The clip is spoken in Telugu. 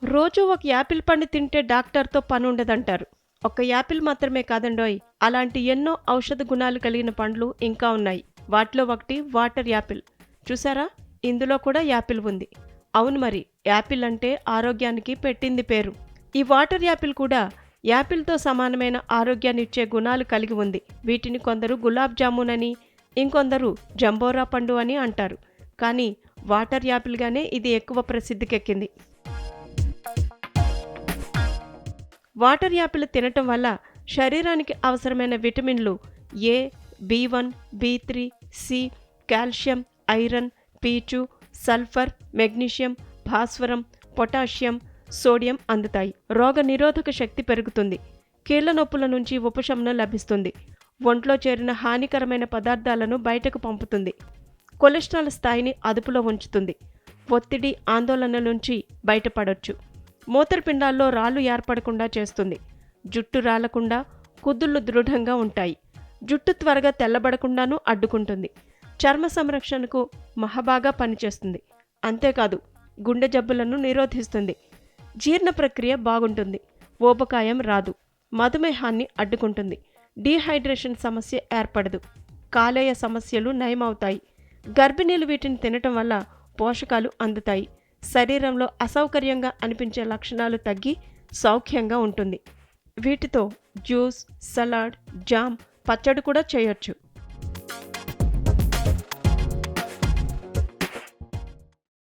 రోజూ ఒక యాపిల్ పండు తింటే డాక్టర్‌తో పనుండదంటారు. ఒక్క యాపిల్ మాత్రమే కాదండోయ్! అలాంటి ఎన్నో ఔషధ గుణాలు కలిగిన పండ్లు ఇంకా ఉన్నాయి. వాటిలో ఒకటి వాటర్ యాపిల్. చూసారా? ఇందులో కూడా యాపిల్ ఉంది. అవును మరి. యాపిల్ అంటే ఆరోగ్యానికి పెట్టింది పేరు. ఈ వాటర్ యాపిల్ కూడా యాపిల్‌తో సమానమైన ఆరోగ్యాన్నిచ్చే గుణాలు కలిగి ఉంది. వీటిని కొందరు గులాబ్ జామున్ అని, ఇంకొందరు జంబోరా పండు అని అంటారు. కానీ వాటర్ యాపిల్‌గానే ఇది ఎక్కువ ప్రసిద్ధికెక్కింది. వాటర్ యాపిల్ తినటం వల్ల శరీరానికి అవసరమైన విటమిన్లు ఏ, బి1, బి3, సి, కాల్షియం, ఐరన్, పీచు, సల్ఫర్, మెగ్నీషియం, భాస్వరం, పొటాషియం, సోడియం అందుతాయి. రోగ నిరోధక శక్తి పెరుగుతుంది. కీళ్ల నొప్పుల నుంచి ఉపశమనం లభిస్తుంది. ఒంట్లో చేరిన హానికరమైన పదార్థాలను బయటకు పంపుతుంది. కొలెస్ట్రాల్ స్థాయిని అదుపులో ఉంచుతుంది. ఒత్తిడి, ఆందోళన నుంచి బయటపడొచ్చు. మూత్రపిండాల్లో రాళ్ళు ఏర్పడకుండా చేస్తుంది. జుట్టు రాలకుండా, కుదుళ్ళు దృఢంగా ఉంటాయి. జుట్టు త్వరగా తెల్లబడకుండానూ అడ్డుకుంటుంది. చర్మ సంరక్షణకు మహాబాగా పనిచేస్తుంది. అంతేకాదు గుండె జబ్బులను నిరోధిస్తుంది. జీర్ణ ప్రక్రియ బాగుంటుంది. ఊబకాయం రాదు. మధుమేహాన్ని అడ్డుకుంటుంది. డీహైడ్రేషన్ సమస్య ఏర్పడదు. కాలేయ సమస్యలు నయమవుతాయి. గర్భిణీలు వీటిని తినటం వల్ల పోషకాలు అందుతాయి. శరీరంలో అసౌకర్యంగా అనిపించే లక్షణాలు తగ్గి సౌఖ్యంగా ఉంటుంది. వీటితో జ్యూస్, సలాడ్, జామ్, పచ్చడి కూడా చేయొచ్చు.